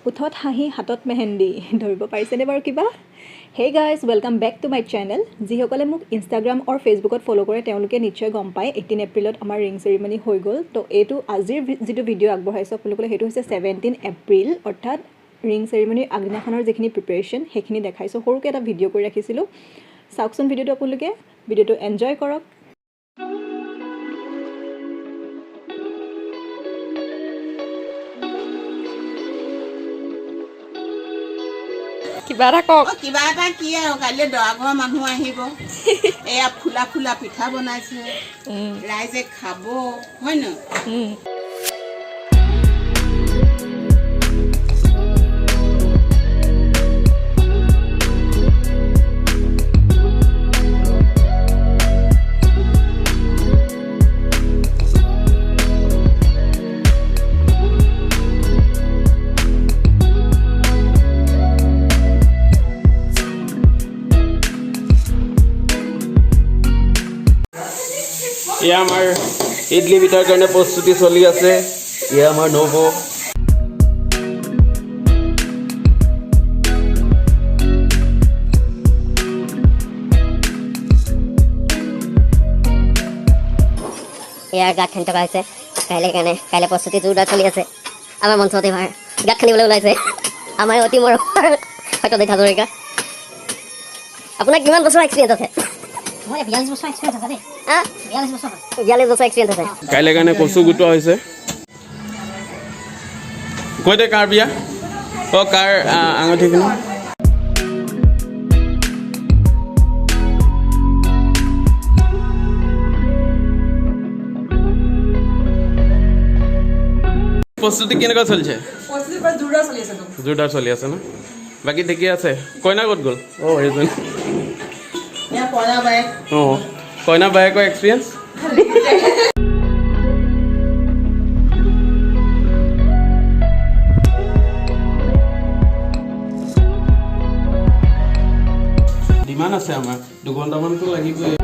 উঠত হাঁহি হাতত মেহেন্দি ধৰিব পাৰিছেনে বাৰু কিবা hey guys welcome back to my channel যিসকলে মোক ইনষ্টাগ্ৰাম আৰু ফেচবুকত ফ'ল' কৰে তেওঁলোকে নিশ্চয় গম পায় 18 এপ্ৰিলত আমাৰ ৰিং চেৰিমনি হৈ গ'ল তো এইটো আজিৰ যিটো ভিডিঅ' আগবঢ়াইছোঁ আপোনালোকে সেইটো হৈছে 17 এপ্ৰিল অৰ্থাৎ ৰিং চেৰিমনিৰ আগদিনাখনৰ যিখিনি প্ৰিপেৰেশ্যন সেইখিনি দেখাইছোঁ সৰুকৈ এটা ভিডিঅ' কৰি ৰাখিছিলোঁ চাওকচোন ভিডিঅ'টো আপোনালোকে ভিডিঅ'টো এনজয় কৰক কিবা এটা কক কিবা এটা কি আৰু কাইলৈ দৰা ঘৰৰ মানুহ আহিব এয়া ফুলা ফুলা পিঠা বনাইছে ৰাইজে খাব হয় ন এয়া আমাৰ ইডলি পিঠাৰ কাৰণে প্ৰস্তুতি চলি আছে এয়া আমাৰ নব ইয়াৰ গাঁত খান্দি থকা হৈছে কাইলৈ প্ৰস্তুতি জোৰদাৰ চলি আছে আমাৰ মঞ্চতে ভাৰ গাঁত খান্দিবলৈ ওলাইছে আমাৰ অতি মৰমৰ সত্যজিৎ হাজৰিকা আপোনাৰ কিমান বছৰ এক্সপিৰিয়েঞ্চ আছে 42 বছৰ এক্সপিৰিয়েঞ্চ আছে দেই 42 বছৰ এক্সপিৰিয়েঞ্চ আছে কাইলৈ কাৰণে কচু গোটোৱা হৈছে কৈ দে কাৰ বিয়া কাৰ আঙঠিখিনি প্ৰস্তুতি কেনেকুৱা চলিছে জোৰদাৰ চলি আছে ন বাকী ঠিকে আছে কইনা ক'ত গ'ল এইজন কইনা বায়েকৰ এক্সপিৰিয়েঞ্চ ডিমাণ্ড আছে আমাৰ 2 ঘণ্টামানতো লাগিবই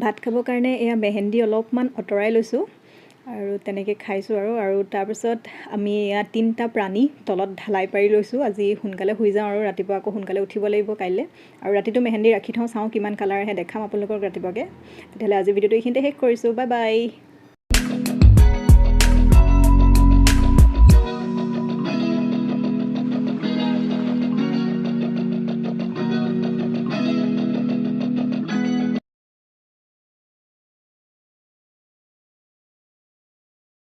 ভাত খাবৰ কাৰণে এয়া মেহেন্দি অলপমান আঁতৰাই লৈছোঁ আৰু তেনেকৈ খাইছোঁ আৰু তাৰপিছত আমি এয়া 3টা প্ৰাণী তলত ঢালাই পাৰি লৈছোঁ আজি সোনকালে শুই যাওঁ আৰু ৰাতিপুৱা আকৌ সোনকালে উঠিব লাগিব কাইলৈ আৰু ৰাতিটো মেহেন্দি ৰাখি থওঁ চাওঁ কিমান কালাৰ আহে দেখাম আপোনালোকক ৰাতিপুৱাকৈ তেতিয়াহ'লে আজি ভিডিঅ'টো এইখিনিতে শেষ কৰিছোঁ বাই বাই